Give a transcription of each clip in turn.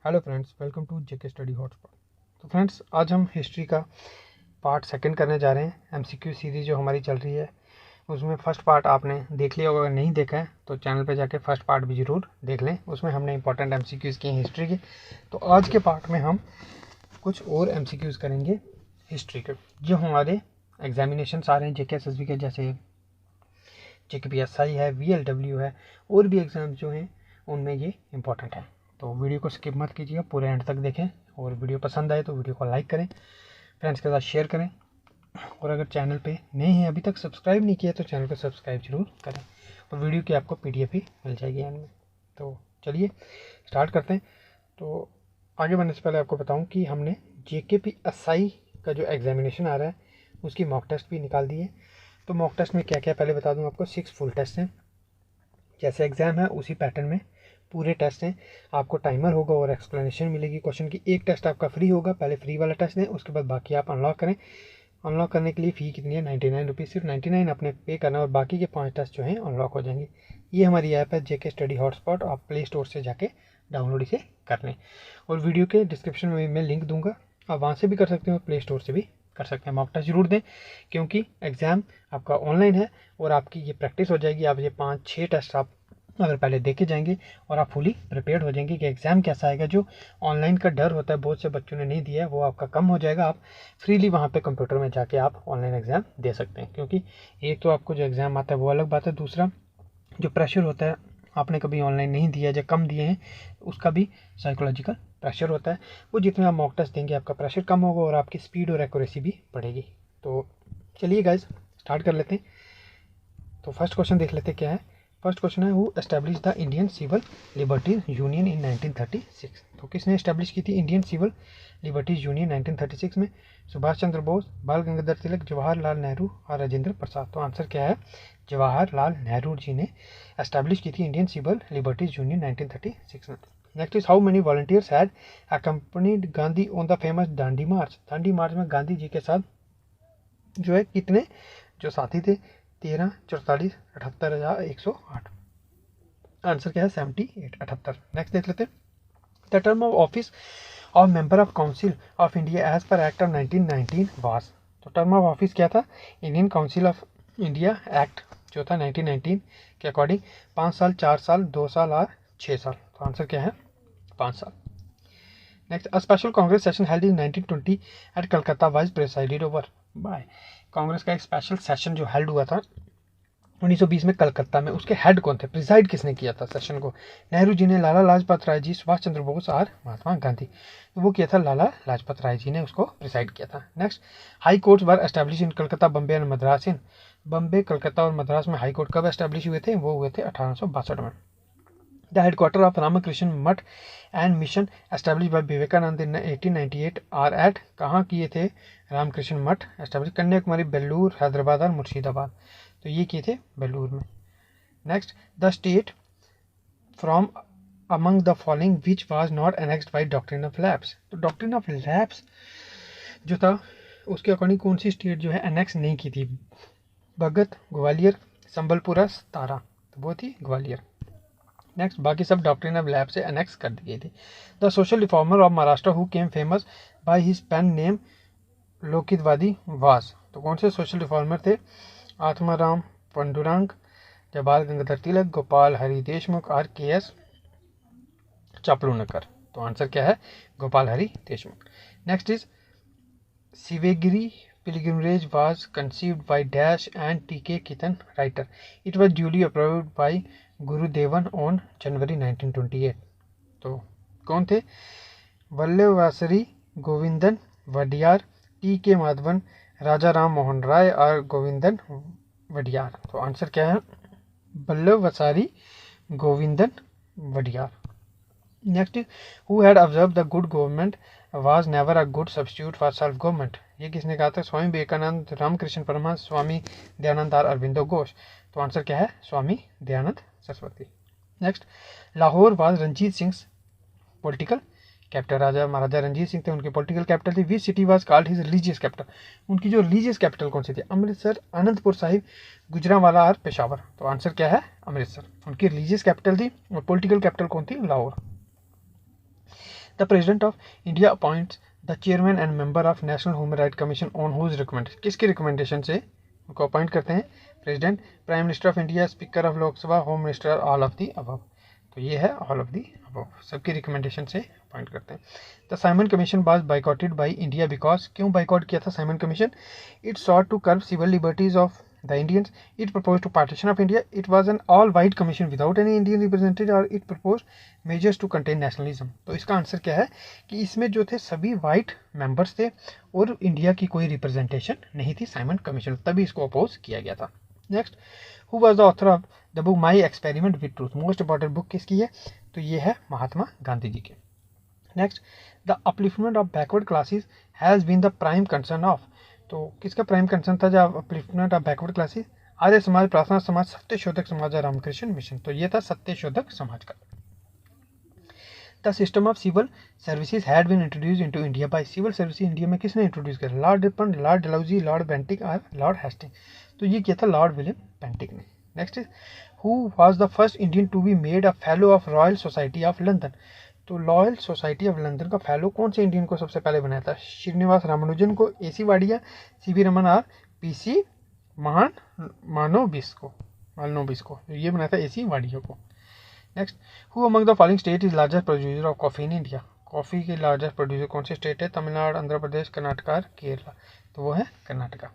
Hello friends, welcome to JK study hotspot. तो friends, आज हम हिस्ट्री का पार्ट सेकंड करने जा रहे हैं। एमसीक्यू सीरीज़ जो हमारी चल रही है उसमें फ़र्स्ट पार्ट आपने देख लिया होगा। अगर नहीं देखा है तो चैनल पे जाके फर्स्ट पार्ट भी ज़रूर देख लें। उसमें हमने इंपॉर्टेंट एमसीक्यूज़ किए हिस्ट्री के। तो आज के पार्ट में हम कुछ और एमसीक्यूज़ करेंगे हिस्ट्री के, जो हमारे एग्जामिनेशन आ रहे हैं जेके एसएसबी के, जैसे JKPSI है, VLW है, और भी एग्ज़ाम जो हैं उनमें ये इंपॉर्टेंट है। तो वीडियो को स्किप मत कीजिएगा, पूरे एंड तक देखें, और वीडियो पसंद आए तो वीडियो को लाइक करें, फ्रेंड्स के साथ शेयर करें, और अगर चैनल पे नए हैं, अभी तक सब्सक्राइब नहीं किया तो चैनल को सब्सक्राइब जरूर करें, और वीडियो की आपको PDF भी मिल जाएगी एंड में। तो चलिए स्टार्ट करते हैं। तो आगे बढ़ने से पहले आपको बताऊँ कि हमने JKPSI का जो एग्जामिनेशन आ रहा है उसकी मॉक टेस्ट भी निकाल दी है। तो मॉक टेस्ट में क्या क्या पहले बता दूं आपको। 6 फुल टेस्ट हैं, जैसे एग्ज़ाम है उसी पैटर्न में पूरे टेस्ट हैं। आपको टाइमर होगा और एक्सप्लेनेशन मिलेगी क्वेश्चन की। एक टेस्ट आपका फ्री होगा, पहले फ्री वाला टेस्ट दें, उसके बाद बाकी आप अनलॉक करें। अनलॉक करने के लिए फ़ी कितनी है? 99 रुपीज़, सिर्फ 99 अपने पे करना, और बाकी के 5 टेस्ट जो हैं अनलॉक हो जाएंगे। ये हमारी ऐप है जेके स्टडी हॉटस्पॉट, आप प्ले स्टोर से जाके डाउनलोड इसे कर लें, और वीडियो के डिस्क्रिप्शन में मैं लिंक दूंगा, आप वहाँ से भी कर सकते हो, प्ले स्टोर से भी कर सकते हैं। मॉक टेस्ट जरूर दें, क्योंकि एग्ज़ाम आपका ऑनलाइन है और आपकी ये प्रैक्टिस हो जाएगी। आप ये 5-6 टेस्ट आप अगर पहले देखे जाएंगे और आप फुली प्रिपेयर्ड हो जाएंगे कि एग्ज़ाम कैसा आएगा। जो ऑनलाइन का डर होता है, बहुत से बच्चों ने नहीं दिया है, वो आपका कम हो जाएगा। आप फ्रीली वहाँ पे कंप्यूटर में जाके आप ऑनलाइन एग्ज़ाम दे सकते हैं, क्योंकि एक तो आपको जो एग्ज़ाम आता है वो अलग बात है, दूसरा जो प्रेशर होता है, आपने कभी ऑनलाइन नहीं दिया या कम दिए हैं, उसका भी साइकोलॉजिकल प्रेशर होता है। वो जितने आप मॉक टेस्ट देंगे आपका प्रेशर कम होगा और आपकी स्पीड और एक्यूरेसी भी बढ़ेगी। तो चलिए गाइज स्टार्ट कर लेते हैं। तो फर्स्ट क्वेश्चन देख लेते हैं क्या है। फर्स्ट क्वेश्चन है, who establish the Indian Civil Liberties Union in 1936। तो किसने एस्टैब्लिश की थी इंडियन सिविल लिबर्टीज यूनियन 1936 में? सुभाष चंद्र बोस, बाल गंगाधर तिलक, जवाहरलाल नेहरू और राजेंद्र प्रसाद। तो आंसर क्या है? जवाहरलाल नेहरू जी ने एस्टैब्लिश की थी इंडियन सिविल लिबर्टीज यूनियन 1936 में। Next is, how many volunteers had accompanied Gandhi on the famous Dandi march. Dandi march में गांधी जी के साथ जो है कितने जो साथी थे? 13, 44, 78,108। आंसर क्या है? 78, 78। नेक्स्ट देख लेते हैं। The term of office of member of council of India as per act of 1919 was. तो टर्म ऑफ ऑफिस क्या था Indian council of India act जो था 1919 के अकॉर्डिंग? 5 साल, 4 साल, 2 साल और 6 साल। तो आंसर क्या है? 5 साल। Next, a special Congress session held in 1920 at Calcutta was presided over by. Congress का एक स्पेशल सेशन जो हेल्ड हुआ था 1920 में कलकत्ता में, उसके हेड कौन थे? प्रिसाइड किसने किया था सेशन को? नेहरू जी ने, लाला लाजपत राय जी, सुभाष चंद्र बोस और महात्मा गांधी। तो वो किया था लाला लाजपत राय जी ने, उसको प्रिसाइड किया था। Next, high courts were establish in Calcutta, Bombay and Madras. In Bombay, Calcutta और मद्रास में हाई कोर्ट कब एस्टैब्लिश हुए थे? वो हुए थे 1862 में। The headquarter of Ramakrishna Math and mission establish by Vivekananda in 1898 are at. कहाँ किए थे रामकृष्ण मठ एस्टैब्लिश? कन्याकुमारी, बेलूर, हैदराबाद और मुर्शिदाबाद। तो ये किए थे बेलूर में। Next, the state from among the following which was not annexed by doctrine of lapse. तो डॉक्ट्रिन ऑफ लैप्स जो था उसके अकॉर्डिंग कौन सी स्टेट जो है एनेक्स नहीं की थी? भगत, ग्वालियर, संबलपुरा, सतारा। तो वो थी ग्वालियर। नेक्स्ट, बाकी सब डॉक्ट्रिन ऑफ लैब से एनेक्स कर दी गई थी। The social reformer of Maharashtra who came famous by his pen name Lokhitwadi was. तो कौन से सोशल रिफॉर्मर थे? आत्माराम पंडुरंग, बाल गंगाधर तिलक, गोपाल हरि देशमुख और KS चापलूनकर। तो आंसर क्या है? Gopal Hari Deshmukh. Next is, Shivagiri pilgrimage was conceived by Dash and T.K. Kitan writer. It was duly approved by Gurudevan on January 1928. तो कौन थे? वल्लभाचारी गोविंदन वडियार, T.K. माधवन, राजा राम मोहन राय और गोविंदन वडियार। तो आंसर क्या है? Vallabhachari Govindan Wadiyar. Next, who had observe the good government was never a good substitute for self government. ये किसने कहा था? स्वामी विवेकानंद, रामकृष्ण परमहंस, स्वामी दयानंद और अरविंदो घोष। तो आंसर क्या है? Swami Dayanand Saraswati. Next, Lahore was Ranjit Singh political capital. राजा महाराजा रंजीत सिंह थे, उनकी पॉलिटिकल कैपिटल थी। Which city was called his religious capital. उनकी जो रिलीजियस कैपिटल कौन सी थी? अमृतसर, आनंदपुर साहिब, गुजरांवाला और पेशावर। तो आंसर क्या है? अमृतसर। उनकी रिलीजियस कैपिटल थी और पॉलिटिकल कैपिटल कौन थी? Lahore. The president of India appoints the chairman and member of national human right commission on whose recommendation, किसकी रिकमेंडेशन से उनको अपॉइंट करते हैं? President, prime minister of India, speaker of Lok Sabha, home minister, all of the above. तो ये है all of the above, सबकी recommendation से अपॉइंट करते हैं। The Simon commission was boycotted by India because, क्यों बाइकॉट किया था Simon commission? It sought to curb civil liberties of the Indians. It proposed to partition of India. It was an all-white commission without any Indian representative, और it proposed measures to contain nationalism. तो इसका answer क्या है कि इसमें जो थे सभी वाइट मेंबर्स थे और इंडिया की कोई रिप्रेजेंटेशन नहीं थी साइमन कमीशन, तभी इसको अपोज किया गया था। Next, who was the author of the book my experiment with truth, most important book किसकी है? तो ये है महात्मा गांधी जी की। Next, the upliftment of backward classes has been the prime concern of, तो किसका प्राइम कंसर्न था जब upliftment of backward classes? Arya Samaj, Prarthana समाज, सत्यशोधक समाज और रामकृष्ण मिशन। तो ये था सत्यशोधक समाज का। The system of civil services had been introduce into India by, civil services India में किसने इंट्रोड्यूस किया? Lord Ripon, lord Dalhousie, lord Bentinck और लॉर्ड हेस्टिंग। तो ये किया था लॉर्ड विलियम बेंटिक ने। Next is who was the first Indian to be made a fellow of royal society of London, तो रॉयल सोसाइटी ऑफ लंदन का fellow कौन से इंडियन को सबसे पहले बनाया था? श्रीनिवास रामानुजन को, AC वाडिया, CV रमन और PC मानोबिस को, ये बनाया था AC वाडिया को। Next, who among the following state is largest producer of coffee in India, coffee के लार्जेस्ट प्रोड्यूसर कौन से स्टेट है? तमिलनाडु, आंध्र प्रदेश, कर्नाटक और केरला। तो वो है कर्नाटका।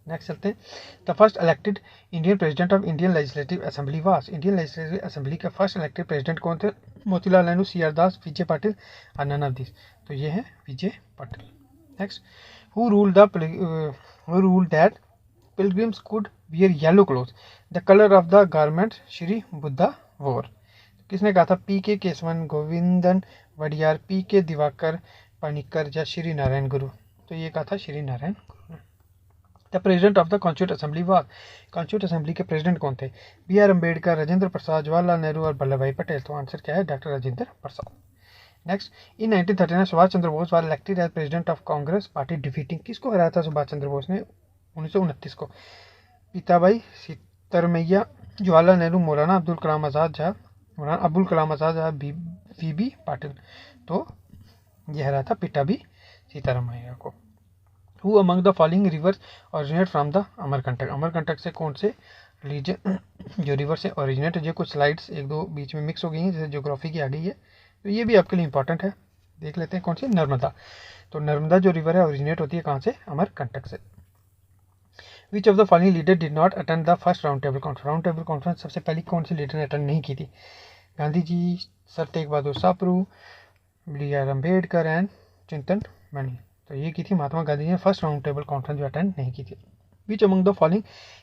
नेक्स्ट चलते हैं, the first elected Indian president of Indian legislative assembly was, Indian legislative assembly के फर्स्ट इलेक्टेड प्रेसिडेंट कौन थे? मोतीलाल नेहरू, CR दास, विजय पाटिल और नन ऑफ दिस। तो ये है Vijay Patil. Next, who ruled that pilgrims could wear yellow cloth, the colour of the garment Shri Buddha wore, किसने कहा था? PK केशवन, गोविंदन वडियार, PK दिवाकर पनिकर या श्री नारायण गुरु। तो ये कहा था श्री नारायण गुरु ने। The president of the constitute assembly was, constitute assembly के प्रेसिडेंट कौन थे? BR अम्बेडकर, राजेंद्र प्रसाद, जवाहरलाल नेहरू और वल्लभ भाई पटेल। तो आंसर क्या है? Doctor Rajendra Prasad. Next, in 1939 Subhash Chandra Bose was elected as president of Congress party defeating, किसको हराया था सुभाष चंद्र बोस ने? 1929 को पीताबाई सीतारमैया, जवाहरलाल नेहरू, मौलाना अबुल कलाम आजाद या VB पाटिल। तो यह हराया था पीताबाई सीतारमैया को। Who among the following rivers originate from the Amarkantak, Amarkantak से कौन से रीजन जो रिवर से ओरिजिनेट? जो कुछ स्लाइड्स एक दो बीच में मिक्स हो गई हैं, जैसे ज्योग्राफी की आ गई है, तो ये भी आपके लिए इंपॉर्टेंट है। देख लेते हैं कौन सी? नर्मदा। तो नर्मदा जो रिवर है ओरिजिनेट होती है कहाँ से? अमरकंटक से। विच of the following leader did not attend the first round table conference, round table conference सबसे पहले कौन सी लीडर ने अटेंड नहीं की थी? Gandhi ji, sir Tegh Bahadur Sapru, BR Ambedkar and Chintamani. तो ये की थी महात्मा गांधी ने फर्स्ट राउंड टेबल कॉन्फ्रेंस जो अटेंड नहीं की थी। Which among the following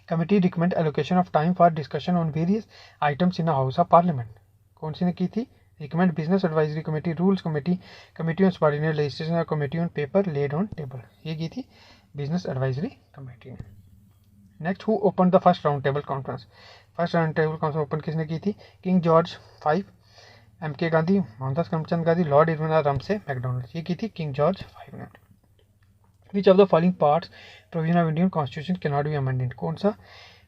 committee recommend allocation of time for discussion on various items in the house of parliament, कौन सी ने की थी? Recommend business advisory committee, rules committee, committee on subordinate legislation और committee on paper laid on table. ये की थी business advisory committee ने। Next, who open the first round table conference, first round table conference open किसने की थी? King George V, MK Gandhi, Mohandas Karamchand Gandhi, Lord Irwin और रमसे McDonald. ये की थी किंग जॉर्ज V ने। विच of the following parts provision of Indian constitution can not be amended, कौन सा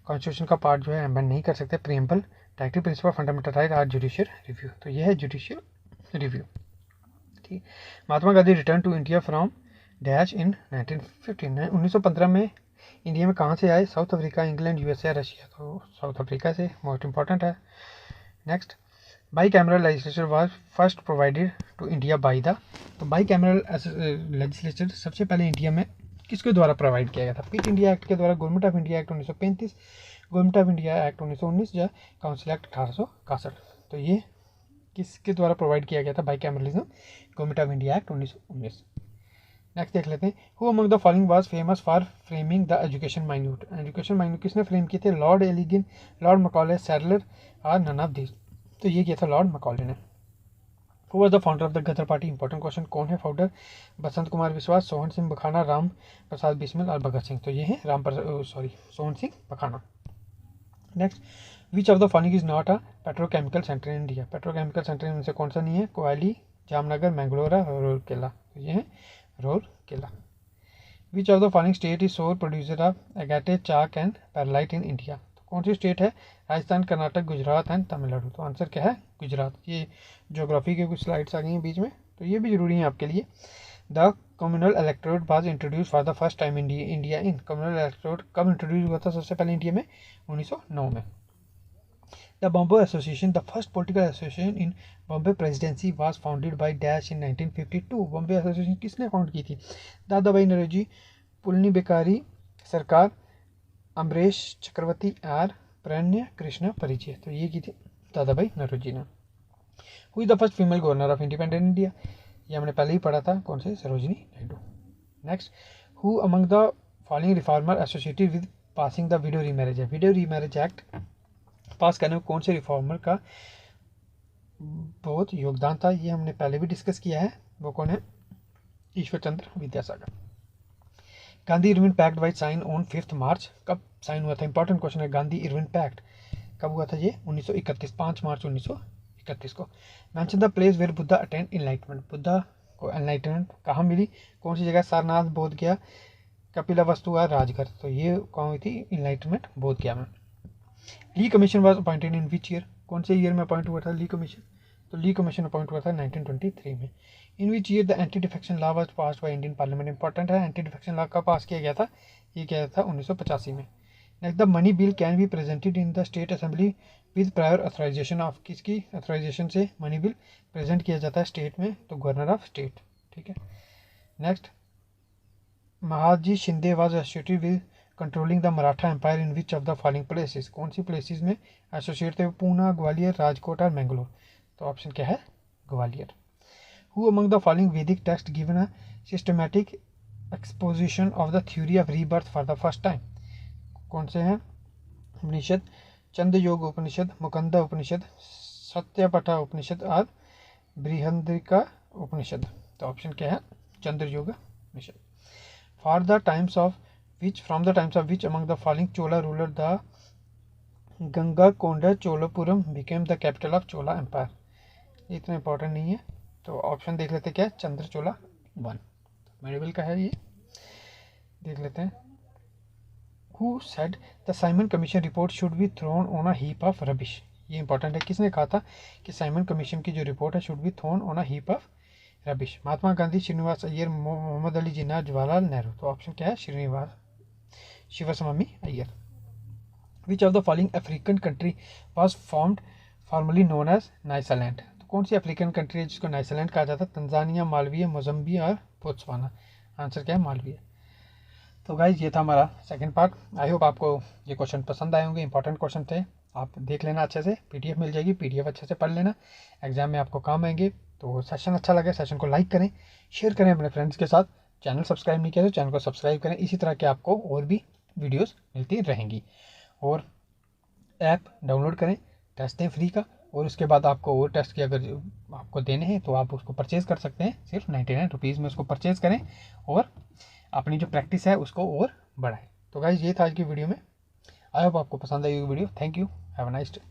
कॉन्स्टिट्यूशन का पार्ट जो है अमेंड नहीं कर सकते? Preamble, directive principle, fundamental right और जुडिशियल रिव्यू। तो यह है जुडिशियल रिव्यू। ठीक, Mahatma Gandhi return to India from dash in 1915, 1915 में इंडिया में कहाँ से आए? South Africa, England, USA, Russia. तो साउथ अफ्रीका से, मोस्ट इंपॉर्टेंट है। Next, bicameral legislature was first provided to India by the, तो बाई कैमरल लेजिस्लेचर सबसे पहले इंडिया में किसके द्वारा प्रोवाइड किया गया था? पिट इंडिया एक्ट के द्वारा, government of India act 1935, government of India act 1919 या काउंसिल एक्ट 1861। तो ये किसके द्वारा प्रोवाइड किया गया था bicameralism? Government of India act 1919। Next देख लेते हैं, who among the following was famous for framing the education minute, education minute किसने फ्रेम किए थे? Lord Elgin, lord Macaulay, Sadler और नन ऑफ दिस। तो ये किया था लॉर्ड मकॉले ने। Who was the founder of the Ghadar party, important question, कौन है फाउंडर? बसंत कुमार विश्वास, सोहन सिंह बखाना, राम प्रसाद बिस्मिल और भगत सिंह। तो ये है Sohan Singh Bakhna. Next, which of the following is not a petrochemical centre in India, petrochemical centre इनमें से कौन सा नहीं है? कोयली, जामनगर, मैंगलोर और रूरकेला। तो ये है Rourkela. Which of the following state is sole producer of agate, chalk and perlite in India, तो कौन सी स्टेट है? राजस्थान, कर्नाटक, गुजरात एंड तमिलनाडु। तो आंसर क्या है? गुजरात। ये ज्योग्राफी के कुछ स्लाइड्स आ गई हैं बीच में, तो ये भी जरूरी है आपके लिए। The communal electorate was introduce for the first time India in. Communal electorate कब इंट्रोड्यूस हुआ था सबसे पहले इंडिया में? 1909 में। The Bombay association, the first political association in Bombay presidency was founded by dash in 1952। Bombay association किसने फाउंड की थी? दादा भाई नौरोजी, पुलनी बेकारी सरकार, अमरीश चक्रवर्ती आर प्रणय कृष्ण परिचय। तो ये की थी दादा भाई नौरोजी ने। हुई the first female governor of independent India, ये हमने पहले ही पढ़ा था, कौन से? Sarojini Naidu. Next, who among the following reformer associated with passing the widow remarriage act. Window remarriage act पास करने में कौन से रिफॉर्मर का बहुत योगदान था? ये हमने पहले भी डिस्कस किया है, वो कौन है? Ishwar Chandra Vidyasagar. Gandhi Irwin pact was sign on 5 March, कब साइन हुआ था? इंपॉर्टेंट क्वेश्चन है। गांधी इरविन पैक्ट कब हुआ था? ये 1931, 5 मार्च 1931 को। Mention the place where Buddha attend enlightenment. Buddha को एनलाइटमेंट कहाँ मिली? कौन सी जगह? सारनाथ, बोध गया, कपिलावस्तु और राजगढ़। तो ये कहाँ हुई थी इनलाइटमेंट? बोध गया में। Lee commission was appointed in which year? कौन से ईयर में अपॉइंट हुआ था ली कमीशन? तो ली कमीशन अपॉइंट हुआ था 1923 में। In which year the anti defection law was passed by Indian parliament. Important है, एंटी डिफेक्शन लॉ कब पास किया गया था? ये किया था 1985 में। Next, the money bill can be presented in the state assembly with prior authorization of. किसकी ऑथराइजेशन से मनी बिल प्रेजेंट किया जाता है स्टेट में? तो गवर्नर ऑफ स्टेट। ठीक है। Next, Mahadji Shinde was associated with controlling the Maratha empire in which of the following places. कौन सी प्लेसेस में एसोसिएट थे? पूना, ग्वालियर, राजकोट और मैंगलोर। तो ऑप्शन क्या है? Gwalior. Who among the following Vedic text given a systematic exposition of the theory of rebirth for the first time? कौन से हैं? उपनिषद, चंद्रयोग उपनिषद, मुकंदा उपनिषद, सत्यपटा उपनिषद और बृहंदिका उपनिषद। तो ऑप्शन क्या है? Chandrayog Upanishad. For the times of which from the times of which among the following Chola ruler the Gangaikonda Cholapuram became the capital of Chola empire? इतना important नहीं है, तो ऑप्शन देख लेते क्या? चंद्र चोला 1 मेडिबल का है, ये देख लेते हैं। Who said the Simon Commission report should be thrown on a heap of rubbish? ये इंपॉर्टेंट है, किसने कहा था कि साइमन कमीशन की जो रिपोर्ट है should be thrown on a heap of rubbish? Mahatma Gandhi, Srinivas Iyer, Mohammad Ali Jinnah, Jawaharlal Nehru. तो ऑप्शन क्या है? Srinivasa Sivaswami Iyer. Which of the following African country was formed formerly known as Nyasaland? तो कौन सी अफ्रीकन कंट्री है जिसको नाइसलैंड कहा जाता है? तंजानिया, मालवीय, मोजम्बिया और बोत्सवाना। आंसर क्या है? मालवीय। तो गाइज ये था हमारा सेकंड पार्ट। आई होप आपको ये क्वेश्चन पसंद आए होंगे, इंपॉर्टेंट क्वेश्चन थे। आप देख लेना अच्छे से, पीडीएफ मिल जाएगी, पीडीएफ अच्छे से पढ़ लेना, एग्जाम में आपको काम आएंगे। तो सेशन अच्छा लगे, सेशन को लाइक करें, शेयर करें अपने फ्रेंड्स के साथ। चैनल सब्सक्राइब नहीं किया तो चैनल को सब्सक्राइब करें, इसी तरह के आपको और भी वीडियोस मिलती रहेंगी। और ऐप डाउनलोड करें, टेस्ट दें फ्री का, और उसके बाद आपको और टेस्ट के अगर आपको देने हैं तो आप उसको परचेज़ कर सकते हैं। सिर्फ 99 रुपीज़ में उसको परचेज़ करें और अपनी जो प्रैक्टिस है उसको और बढ़ाएं। तो गाइज ये था आज की वीडियो में। आई होप आपको पसंद आई video. Thank you, have a nice day.